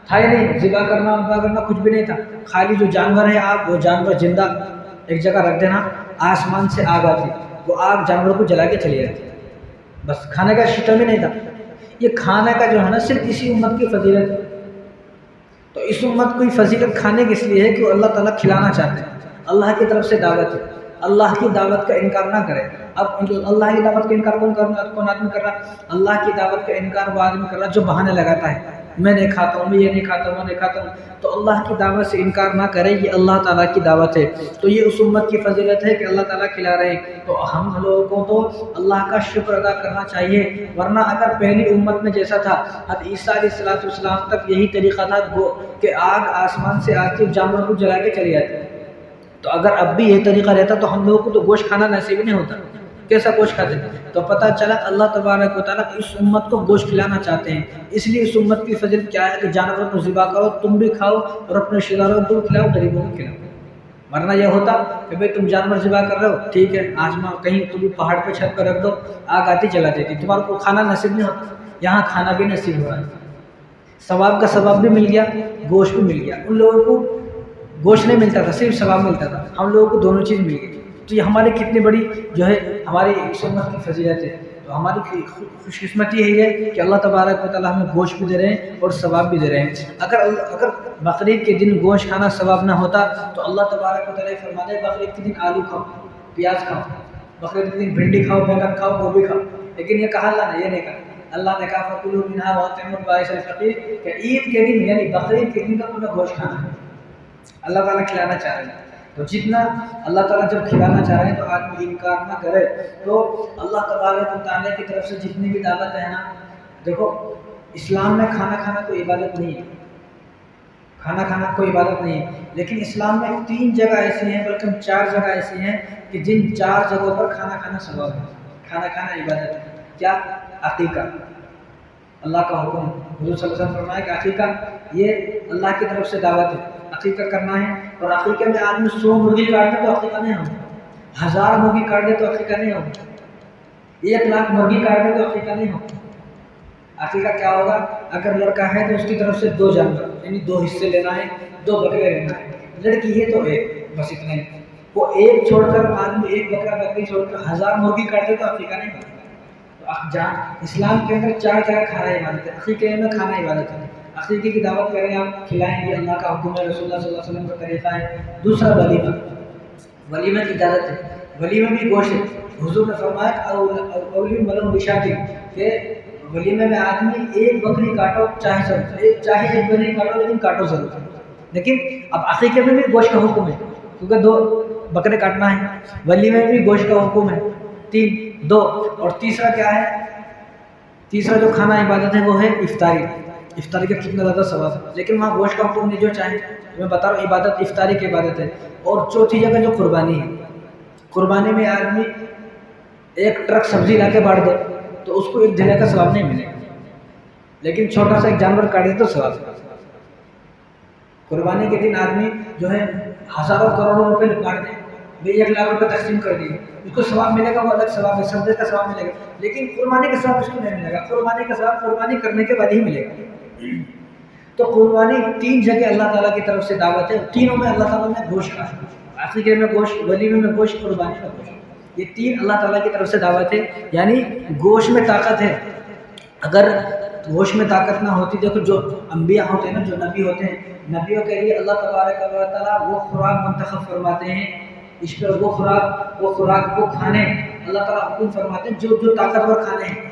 تھا ہی نہیں، ذبح کرنا کچھ بھی نہیں تھا، خالی جو جانور ہے آگ، وہ جانور زندہ ایک جگہ رکھ دینا، آسمان سے آگ آتی، وہ آگ جانور کو جلا کے چلی جاتی، بس کھانے کا سسٹم ہی نہیں تھا۔ یہ کھانے کا جو ہے نا صرف اسی امت کی فضیلت ہے۔ تو اس امت کو فضیلت کھانے کی اس لیے ہے کہ وہ اللہ تعالیٰ کھلانا چاہتے ہیں، اللہ کی طرف سے دعوت ہے، اللہ کی دعوت کا انکار نہ کرے۔ اب اللہ کی دعوت کا انکار کون آدمی کر رہا؟ اللہ کی دعوت کا انکار وہ آدمی کر رہا جو بہانے لگاتا ہے، میں نہیں کھاتا ہوں، میں یہ نہیں کھاتا ہوں، وہ نہیں کھاتا ہوں۔ تو اللہ کی دعوت سے انکار نہ کرے، یہ اللہ تعالیٰ کی دعوت ہے۔ تو یہ اس امت کی فضیلت ہے کہ اللہ تعالیٰ کھلا رہے ہیں، تو ہم لوگوں کو تو اللہ کا شکر ادا کرنا چاہیے۔ ورنہ اگر پہلی امت میں جیسا تھا، حضرت عیسیٰ علیہ السلام تک یہی طریقہ تھا کہ آگ آسمان سے آتی اور جانور کو جلا کے چلی جاتی، تو اگر اب بھی یہ طریقہ رہتا تو ہم لوگوں کو تو گوشت کھانا نصیب نہیں ہوتا، کیسا گوشت کھاتے؟ تو پتہ چلا اللہ تبارک و تعالیٰ اس امت کو گوشت کھلانا چاہتے ہیں، اس لیے اس امت کی فضیلت کیا ہے کہ جانوروں کو ذبح کرو، تم بھی کھاؤ اور اپنے رشتہ داروں کو کھلاؤ، غریبوں کو کھلاؤ۔ ورنہ یہ ہوتا کہ بھئی تم جانور ذبح کر رہے ہو، ٹھیک ہے، آسمان کہیں تم پہاڑ پہ چھت پہ رکھ دو، آگ آتی جلا دیتی، تمہارے کو کھانا نصیب نہیں ہوتا۔ یہاں کھانا بھی نصیب ہو رہا ہے، ثواب کا ثواب بھی مل گیا، گوشت بھی مل گیا۔ ان لوگوں کو گوشت نہیں ملتا تھا، صرف ثواب ملتا تھا، ہم لوگوں کو دونوں چیز مل گئی۔ تو یہ ہماری کتنی بڑی جو ہے ہماری اس امت کی فضیلت ہے۔ تو ہماری خوش قسمتی یہی ہے کہ اللہ تبارک و تعالیٰ ہمیں گوشت بھی دے رہے ہیں اور ثواب بھی دے رہے ہیں۔ اگر بقرعید کے دن گوشت کھانا ثواب نہ ہوتا تو اللہ تبارک و تعالیٰ فرماتے ہیں بقرعید کے دن آلو کھاؤ، پیاز کھاؤ، بقرعید کے دن بھنڈی کھاؤ، بیگن کھاؤ، گوبھی کھاؤ، لیکن یہ کہا اللہ نے، یہ نہیں کہا۔ اللہ نے کہا فَكُلُوا مِنْهَا وَأَطْعِمُوا الْبَائِسَ الْفَقِيرَ کہ عید کے دن یعنی بقرعید کے دن کا تمہیں گوشت کھانا ہے، اللہ تعالیٰ کھلانا چاہ رہے ہیں۔ تو جتنا اللہ تعالیٰ جب کھلانا چاہ رہے ہیں تو آدمی انکار نہ کرے۔ تو اللہ تبارک و تعالیٰ کی طرف سے جتنی بھی دعوت ہے نا، دیکھو اسلام میں کھانا کھانا کوئی عبادت نہیں ہے، کھانا کھانا کوئی عبادت نہیں ہے، لیکن اسلام میں 3 جگہ ایسی ہیں، بلکہ 4 جگہ ایسی ہیں کہ جن 4 جگہوں پر کھانا کھانا ثواب ہے، کھانا کھانا عبادت ہے۔ کیا؟ عقیقہ، اللہ کا حکم، حضور صلی اللہ علیہ وسلم فرمایا کہ عقیقہ یہ اللہ کی طرف سے دعوت ہے، عقیقہ کرنا ہے۔ اور عقیقے میں آدمی 100 مرغی کاٹ دے تو عقیقہ نہیں ہوگا، 1000 مرغی کاٹ دے تو عقیقہ نہیں ہوگا، 1 لاکھ مرغی کاٹ دے تو عقیقہ نہیں ہوگا۔ عقیقہ کیا ہوگا؟ اگر لڑکا ہے تو اس کی طرف سے 2 جانور یعنی 2 حصے لینا ہے، 2 بکرے لینا ہے، لڑکی ہے تو 1، بس اتنا ہی۔ وہ 1 چھوڑ کر آدمی 1 بکرا بکری چھوڑ کر 1000 مرغی کاٹ دے تو عقیقہ نہیں ہوگا۔ اسلام کے اندر 4 جگہ کھانا عبادت ہے، عقیقے میں کھانا عبادت ہے۔ عقیقے کی دعوت کریں آپ، کھلائیں گے، اللہ کا حکم ہے، رسول اللہ صلی اللہ علیہ وسلم کا طریقہ ہے۔ دوسرا ولیمہ، ولیمہ کی اجازت ہے، ولیمہ بھی گوشت ہے۔ حضور نے فرمایا اولیم ولو بشاۃ کہ ولیمے میں آدمی 1 بکری کاٹو، چاہے 1 بکری کاٹو لیکن کاٹو ضرور۔ لیکن اب عقیقے میں بھی گوشت کا حکم ہے کیونکہ 2 بکرے کاٹنا ہے، ولیمے میں بھی گوشت کا حکم ہے، 2 اور تیسرا کیا ہے؟ تیسرا جو کھانا عبادت ہے وہ ہے افطاری۔ افطاری کا کتنا زیادہ ثواب ہے، لیکن وہاں گوشت کا حکم نہیں، جو چاہے میں بتا رہا ہوں، عبادت افطاری کی عبادت ہے۔ اور چوتھی جگہ جو قربانی ہے، قربانی میں آدمی 1 ٹرک سبزی لا کے بانٹ دے تو اس کو 1 دھنے کا ثواب نہیں ملے گا، لیکن چھوٹا سا 1 جانور کاٹ دے تو ثواب ہے۔ قربانی کے دن آدمی جو ہے ہزاروں کروڑوں روپے کاٹ دے، 1 لاکھ روپے تقسیم کر دیے، اس کو ثواب ملے گا، وہ الگ ثواب ہے، سبزے کا ثواب ملے گا، لیکن قربانی کا ثواب اس کو نہیں ملے گا۔ قربانی کا ثواب قربانی کرنے کے بعد ہی ملے گا۔ تو قربانی 3 جگہ اللہ تعالیٰ کی طرف سے دعوت ہے، تینوں میں اللہ تعالیٰ نے گوشت کا، عقیقے میں گوشت، ولیمے میں گوشت، قربانی میں گوشت، یہ 3 اللہ تعالیٰ کی طرف سے دعوت ہے۔ یعنی گوشت میں طاقت ہے، اگر گوشت میں طاقت نہ ہوتی، دیکھو جو انبیاء ہوتے ہیں نا، جو نبی ہوتے ہیں، نبیوں کے لیے اللہ تبارک و تعالیٰ وہ خوراک منتخب فرماتے ہیں، اس پر وہ خوراک کو کھانے اللہ تعالیٰ حکم فرماتے ہیں جو طاقتور کھانے ہیں۔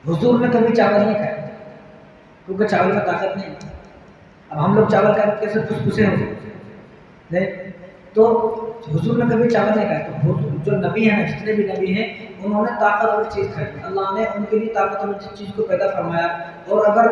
حضور نے کبھی چاول نہیں کھایا کیونکہ چاول میں طاقت نہیں۔ اب ہم لوگ چاول کھا کے کیسے خوشخوشے ہو نہیں، تو حضور نے کبھی چاول نہیں کھایا۔ تو جو نبی ہیں، جتنے بھی نبی ہیں، انہوں نے طاقتور چیز کھائی، اللہ نے ان کے لیے طاقتور چیز کو پیدا فرمایا۔ اور اگر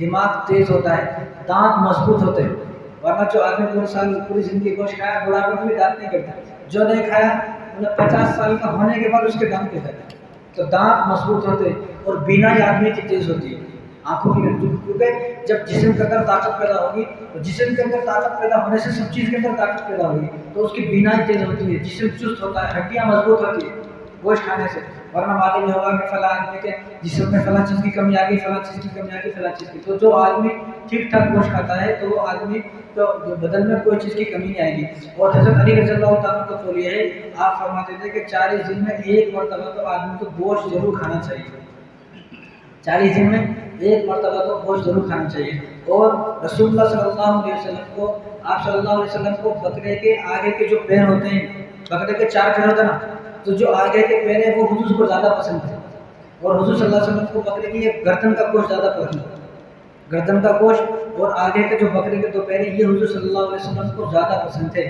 دماغ تیز ہوتا ہے، دانت مضبوط ہوتے ہیں. ورنہ جو آدمی پورے سال پوری زندگی گوشت کھایا بڑھاپے میں بھی دانت نہیں کرتا. جو نہیں کھایا 50 سال کا ہونے کے بعد اس کے دانت پہ جاتے. تو دانت مضبوط ہوتے اور بینائی آدمی کی تیز ہوتی ہے آنکھوں کی. کیونکہ جب جسم کے اندر طاقت پیدا ہوگی تو جسم کے اندر طاقت پیدا ہونے سے سب چیز کے اندر طاقت پیدا ہوگی تو اس کی بینائی تیز ہوتی ہے، جسم چست ہوتا ہے، ہڈیاں مضبوط ہوتی ہے گوشت کھانے سے. ورنہ معلوم یہ ہوگا کہ فلاں آدمی کے جسم میں فلاں چیز کی کمی آ گئی، فلاں چیز کی کمی آ گئی، فلاں چیز کی. تو جو آدمی ٹھیک ٹھاک گوشت کھاتا ہے تو وہ آدمی تو بدن میں کوئی چیز کی کمی نہیں آئے گی. اور حضرت علی رضی اللہ تعالیٰ کو قول یہ ہے، آپ فرماتے تھے کہ 40 دن میں ایک مرتبہ تو آدمی کو گوشت ضرور کھانا چاہیے. 40 دن میں ایک مرتبہ تو گوشت ضرور کھانا چاہیے. اور رسول اللہ صلی اللہ علیہ وسلم کو، آپ صلی اللہ علیہ وسلم کو بکرے کے آگے کے جو پیر ہوتے ہیں، بکرے کے 4 پیر ہوتے ہیں نا، تو جو آگے کے پیر ہیں وہ حضور کو زیادہ پسند ہے. اور حضور صلی اللہ علیہ وسلم کو بکرے کی گردن کا گوشت زیادہ پسند ہے. گردن کا گوشت اور آگے کے جو بکرے کے 2 پیر ہیں یہ حضور صلی اللہ علیہ وسلم کو زیادہ پسند تھے.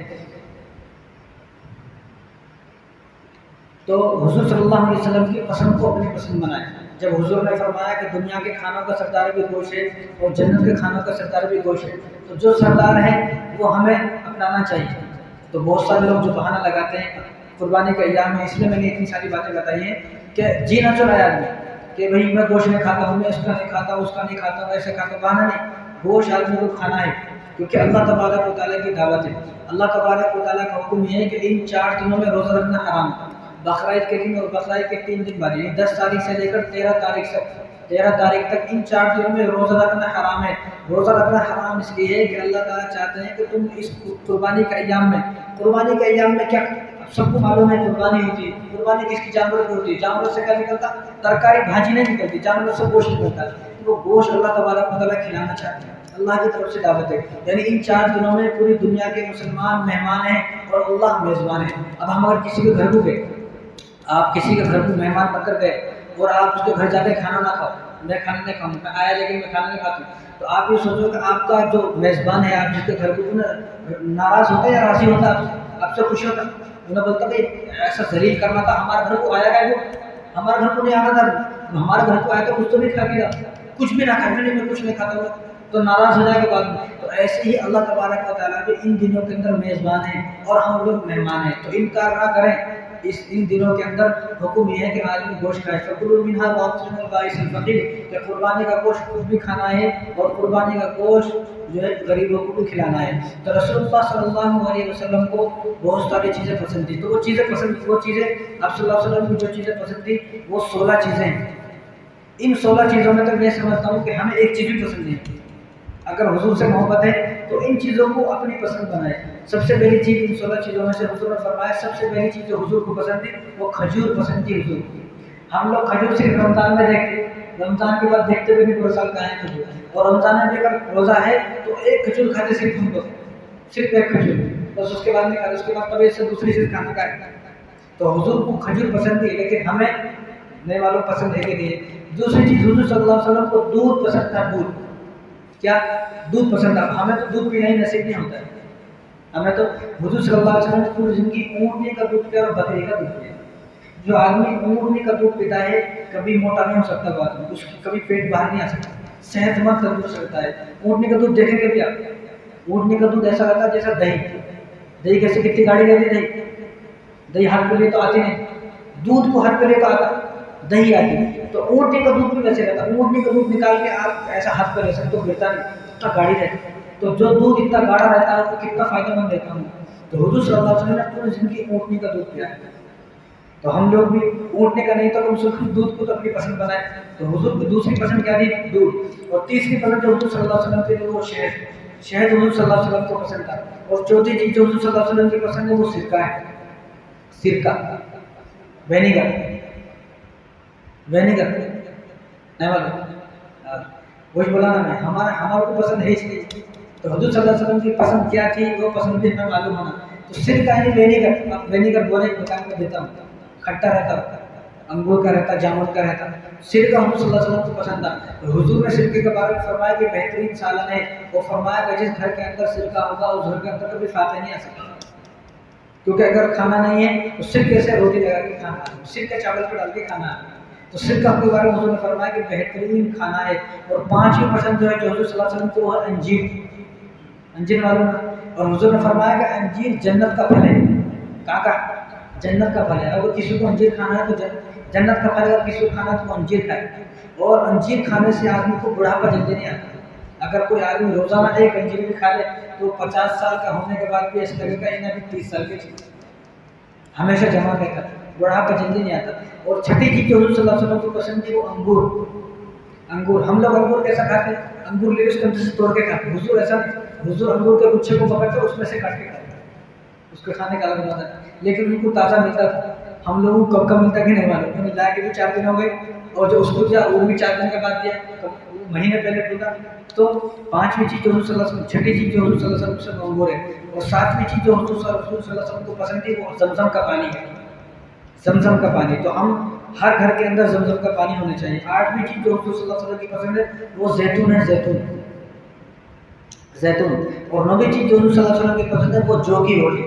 تو حضور صلی اللہ علیہ وسلم کی پسند کو اپنی پسند بنائیں. جب حضور نے فرمایا کہ دنیا کے کھانوں کا سردار بھی گوشت ہے اور جنت کے کھانوں کا سردار بھی گوشت ہے، تو جو سردار ہے وہ ہمیں اپنانا چاہیے. تو بہت سارے لوگ جو بہانہ لگاتے ہیں قربانی کا ایام ہے، اس لیے میں نے اتنی ساری باتیں بتائی ہیں کہ جی نہ چلا آدمی کہ بھائی میں گوشت نہیں کھاتا ہوں، میں اس کا نہیں کھاتا ہوں، اس کا نہیں کھاتا ہوں، ایسے کھاتا ہوں. بہانہ نہیں، گوشت آدمی کو کھانا ہے کیونکہ اللہ تبارک و تعالیٰ کی دعوت ہے. اللہ تبارک و تعالیٰ کا حکم یہ ہے کہ ان 4 دنوں میں روزہ رکھنا حرام ہے. بقرعید کے دن اور بقرعید کے 3 دن بعد، یعنی 10 تاریخ سے لے کر 13 تاریخ تک ان 4 دنوں میں روزہ رکھنا حرام ہے. روزہ رکھنا حرام اس لیے ہے کہ اللہ تعالیٰ چاہتے ہیں کہ تم اس قربانی کے ایام میں کیا سب کو معلوم ہے قربانی ہوتی ہے. قربانی کس کی؟ جانور کی ہوتی ہے. جانور سے کیا نکلتا؟ ترکاری بھاجی نہیں نکلتی، جانور سے گوشت نکلتا ہے. وہ گوشت اللہ تبارک و تعالیٰ کھلانا چاہتے ہیں، اللہ کی طرف سے دعوت ہے. یعنی ان 4 دنوں میں پوری دنیا کے مسلمان مہمان ہیں اور اللہ میزبان ہے. اب ہم اگر کسی کے گھر کو گئے، آپ کسی کے گھر کو مہمان بن کر گئے اور آپ اس کے گھر جا کے کھانا نہ کھاؤ، میں کھانا نہیں کھاؤں، میں آیا لیکن میں کھانا نہیں کھاتا ہوں، تو آپ یہ سوچو کہ آپ کا جو میزبان ہے، آپ جس کے گھر کو ناراض ہوتا ہے یا راضی ہوتا ہے، آپ سے خوش ہوتا ہے. انہیں بولتا بھائی ایسا ذلیل کرنا تھا، ہمارے گھر کو آیا گیا، وہ ہمارے گھر کو نہیں آنا تھا، ہمارے گھر کو آیا تو کچھ تو نہیں کھا گیا، کچھ بھی نہ کھانے میں کچھ نہیں کھاتا ہوا، تو ناراض ہو جائے گا بعد میں. تو ایسے ہی اللہ تبارک و تعالیٰ کے ان دنوں کے اندر میزبان ہیں اور ہم لوگ مہمان ہیں، تو انکار نہ کریں. ان دنوں کے اندر حکم یہ ہے کہ آدمی گوشت کھائے. فَكُلُوا مِنْهَا وَأَطْعِمُوا الْبَائِسَ الْفَقِيرَ، کہ قربانی کا گوشت خود بھی کھانا ہے اور قربانی کا گوشت جو ہے غریبوں کو بھی کھلانا ہے. تو رسول اللہ صلی اللہ علیہ وسلم کو بہت ساری چیزیں پسند تھی. تو وہ چیزیں آپ صلی اللہ علیہ وسلم کی جو چیزیں پسند تھی وہ 16 چیزیں ہیں. ان 16 چیزوں میں تو میں سمجھتا ہوں کہ ہمیں ایک چیز بھی پسند نہیں. اگر حضور سے محبت ہے تو ان چیزوں کو اپنی پسند بنائے. سب سے پہلی چیز ان 16 چیزوں میں سے حضور نے فرمایا، سب سے پہلی چیز جو حضور کو پسند تھی وہ کھجور پسند تھی حضور کو. ہم لوگ کھجور صرف رمضان میں دیکھتے، رمضان کے بعد دیکھتے ہوئے بھی پورے سال کھائیں کھجور. اور رمضان میں بھی اگر روزہ ہے تو ایک کھجور کھاتے صرف ہم لوگ، صرف ایک کھجور بس. اس کے بعد نہیں کھاتے، اس کے بعد طبیعت سے دوسری چیز کھانا کھائے. تو حضور کو کھجور پسند تھی، لیکن ہمیں نہیں معلوم پسند ہے کہ نہیں. دوسری چیز حضور صلی اللہ علیہ وسلم کو دودھ پسند تھا. دودھ کیا؟ دودھ پسند تھا. ہمیں تو دودھ پینا ہی نصیب نہیں ہوتا ہے. ہمیں تو حضور صلی اللہ علیہ وسلم کی پوری زندگی اونٹنی کا دودھ پیا اور بکری کا دودھ پیا. جو آدمی اونٹنی کا دودھ پیتا ہے کبھی موٹا نہیں ہو سکتا، وہ آدمی اس کی کبھی پیٹ باہر نہیں آ سکتا، صحت مند تندرست رہتا ہے. اونٹنی کا دودھ دیکھیں گے کیا؟ اونٹنی کا دودھ ایسا رہتا ہے جیسا دہی کیسے کتنی گاڑی رہتی ہے. دہی ہاتھ پہ لے تو آتی نہیں، دودھ کو ہاتھ پہ لے تو آتا، دہی آتی نہیں. تو اونٹنی کا دودھ بھی ویسے رہتا ہے. اونٹنی کا دودھ نکال کے آپ ایسا ہاتھ پہ لے سکتے تو گرتا نہیں، اتنا گاڑی رہتی. تو جو دودھ اتنا گاڑا رہتا ہے وہ کتنا فائدہ مند رہتا ہے. تو حضور صلی اللہ علیہ وسلم نے پوری زندگی اونٹنی کا دودھ پیا ہے. تو ہم لوگ بھی اونٹنے کا نہیں تو ہم صرف دودھ کو تو اپنی پسند بنائے. تو حضور کی دوسری پسند کیا تھی؟ دودھ. اور تیسری پسند جو حضور صلی اللہ علیہ وسلم کی وہ شہد حضور صلی اللہ علیہ وسلم کو پسند تھا. اور چوتھی چیز جو حضور صلی اللہ علیہ وسلم کی پسند ہے وہ سرکہ ہے. سرکہ، وینیگر نہیں معلوم، وہی بولا نا میں، ہمارے کو پسند ہے اس لیے. تو حضور صلی اللہ علیہ وسلم کی پسند کیا تھی وہ پسند بھی ہمیں معلوم ہونا. تو سرکہ یعنی وینیگر. اب وینیگر بولے دکان میں دیتا ہوں، کھٹا رہتا، انگور کا رہتا، جامن کا رہتا. سرکہ حضور صلی اللہ علیہ وسلم کو پسند تھا. حضور نے سرکے کے بارے میں فرمایا کہ بہترین سالن ہے. وہ فرمایا کہ جس گھر کے اندر سرکہ ہوگا اس گھر کے اندر کبھی فاتح نہیں آ سکتا. کیونکہ اگر کھانا نہیں ہے تو سرکے سے روٹی لگا کے کھانا ہے، سرکہ چاول پہ ڈال کے کھانا ہے. تو سرکہ کے بارے میں حضور نے فرمایا کہ بہترین کھانا ہے. اور پانچویں پسند جو ہے جو حضور صلی اللہ علیہ وسلم کو وہ ہے انجیر. انجیر معلوم ہے. اور حضور نے فرمایا کہ انجیر جنت کا پھل ہے. کہاں کا؟ جنت کا پھل ہے. اگر کسی کو انجیر کھانا ہے تو جنت کا پھل ہے. اگر کسی کو کھانا ہے تو وہ انجیر کھائے. اور انجیر کھانے سے آدمی کو بڑھاپا جلدی نہیں آتا. اگر کوئی آدمی روزانہ ایک انجیر بھی کھا لے تو 50 سال کا ہونے کے بعد بھی ایسا لگے گا انہیں بھی 30 سال کی چیز ہمیشہ جمع رہتا. بڑھاپا جلدی نہیں آتا. اور چھٹی چیز جو حضور صلی اللہ علیہ وسلم کو پسند تھی وہ انگور. انگور ہم لوگ انگور کیسا کھاتے ہیں؟ انگور لے اس کے اندر سے توڑ کے کھاتے. حضور ایسا نہیں. حضور انگور کے گچھے کو پکڑتے اس میں سے کاٹ کے کھاتے. اس کے کھانے کا الگ مزہ ہے. لیکن ان کو تازہ ملتا تھا. ہم لوگوں کو کب کا ملتا کہ نہیں معلوم. انہیں لا کے بھی 4 دن ہو گئے اور جو اس کو دیا وہ بھی 4 دن کے بعد دیا. مہینے پہلے ٹوٹا. تو پانچویں چیز جو حضور صلی اللہ علیہ وسلم, چھٹی چیز جو حضور صلی اللہ علیہ وسلم سے انگور ہے. اور ساتویں چیز جو حضور صلی اللہ علیہ وسلم کو پسند تھی وہ زمزم کا پانی ہے. زمزم کا پانی. تو ہم ہر گھر کے اندر زمزم کا پانی ہونا چاہیے. آٹھویں چیز جو حضور صلی اللہ علیہ وسلم کی پسند ہے وہ زیتون ہے. زیتون. اور نویں چیز جو حضور صلی اللہ علیہ وسلم کی پسند ہے وہ جو کی روٹی.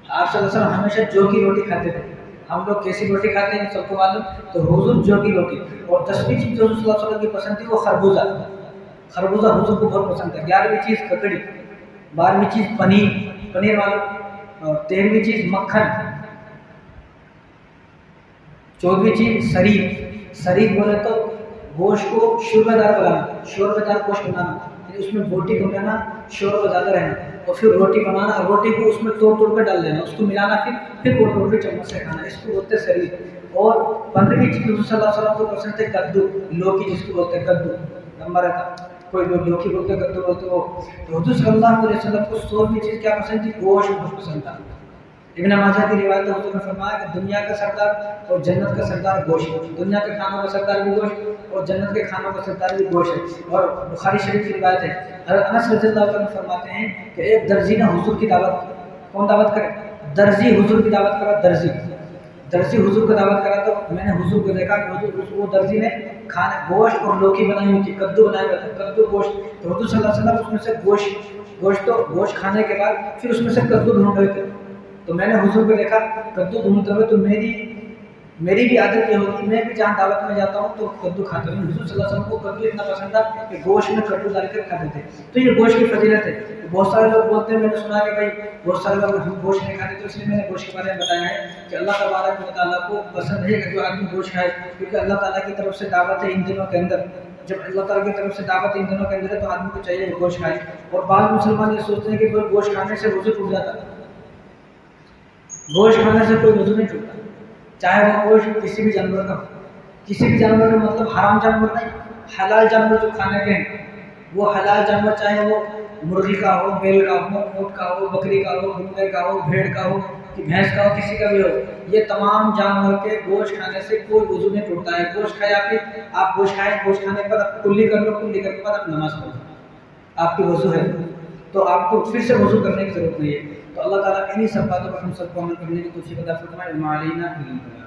آپ صلی اللہ علیہ وسلم ہمیشہ جو کی روٹی کھاتے تھے. ہم لوگ کیسی روٹی کھاتے ہیں سب کو معلوم. تو حضور جو کی روٹی. اور 10ویں چیز جو حضور صلی اللہ علیہ وسلم کی پسند تھی وہ خربوزہ. خربوزہ حضور کو بہت پسند ہے. 11ویں چیز ککڑی. 12ویں چیز پنیر معلوم. اور 13ویں چیز مکھن. 14ویں چیز سرید بولے تو گوشت کو شوربہ دار بنانا. شوربہ دار گوشت بنانا یعنی اس میں بوٹی کو بنانا, شوربہ زیادہ رہنا. اور پھر روٹی بنانا. روٹی کو اس میں توڑ کر ڈال دینا. اس کو ملانا. پھر وہ روٹی چمچ سے کھانا. اس کو بولتے ہیں سرید. اور 15ویں چیز حضور صلی اللہ علیہ وسلم کو پسند ہے کدو. لوکی جس کو بولتے ہیں کدو. لمبا رہتا. کوئی لوگ لوکی بولتے ہیں, کدو بولتے ہو. تو حضور صلی اللہ علیہ وسلم کو 16ویں چیز کیا پسند تھی؟ گوشت بہت پسند تھا. ابن ماجہ کی روایت ہے حضور نے فرمایا کہ دنیا کا سردار اور جنت کا سردار گوشت. دنیا کے کھانوں کا سردار بھی گوشت اور جنت کے کھانوں کا سردار بھی گوشت ہے. اور بخاری شریف کی روایت ہے حضرت انس رضی اللہ عنہ فرماتے ہیں کہ ایک درزی نے حضور کی دعوت کی. کون دعوت کرے؟ درزی حضور کی دعوت کرا. درزی حضور کو دعوت کرا. تو میں نے حضور کو دیکھا کہ حضور وہ درزی نے کھانا گوشت اور لوکی بنائی ہوئی تھی, کدو بنایا ہوا تھا, کدو گوشت. تو حضور صلی اللہ علیہ وسلم اس میں سے گوشت کھانے کے بعد پھر اس میں سے کدو ڈھونڈ رہے تھے. تو میں نے حضور کو دیکھا کدو ڈھونڈتے ہوئے. تو میری بھی عادت یہ ہوتی ہے, میں بھی جہاں دعوت میں جاتا ہوں تو کدو کھاتا ہوں. حضور صلی اللہ علیہ وسلم کو کدو اتنا پسند تھا کہ گوشت میں کدو ڈال کر کھاتے تھے. تو یہ گوشت کی فضیلت ہے. بہت سارے لوگ بولتے ہیں, میں نے سنا کہ بھائی بہت سارے لوگ ہم گوشت نہیں کھاتے. تو اس لیے میں نے گوشت کے بارے میں بتایا ہے کہ اللہ تبارک و تعالیٰ کو پسند ہے کہ جو آدمی گوشت کھائے. کیونکہ اللہ تعالیٰ کی طرف سے دعوت ہے ان دنوں کے اندر. جب اللہ تعالیٰ کی طرف سے دعوت ان دنوں کے اندر ہے تو آدمی کو چاہیے کہ گوشت کھائے. اور بعض مسلمان یہ سوچتے ہیں کہ گوشت کھانے سے وضو ٹوٹ جاتا ہے. گوشت کھانے سے کوئی وضو نہیں ٹوٹتا, چاہے وہ گوشت کسی بھی جانور کا ہو. کسی بھی جانور کا مطلب حرام جانور نہیں, حلال جانور جو کھانے کے ہیں وہ حلال جانور, چاہے وہ مرغی کا ہو, بیل کا ہو, اونٹ کا ہو, بکری کا ہو, ڈنگر کا ہو, بھیڑ کا ہو, کہ بھینس کا ہو, کسی کا بھی ہو. یہ تمام جانور کے گوشت کھانے سے کوئی وضو نہیں ٹوٹتا ہے. گوشت کھائے آپ گوشت کھائیں, گوشت کھانے پر آپ کلی کر لو, کلی کرنے پر آپ نماز پڑھو, آپ کی وضو ہے. تو آپ کو پھر سے وضو کرنے کی ضرورت نہیں ہے. تو اللہ تعالیٰ انہی سب باتوں پر ہم سب کو عمل کرنے کی توفیق عطا فرمائے.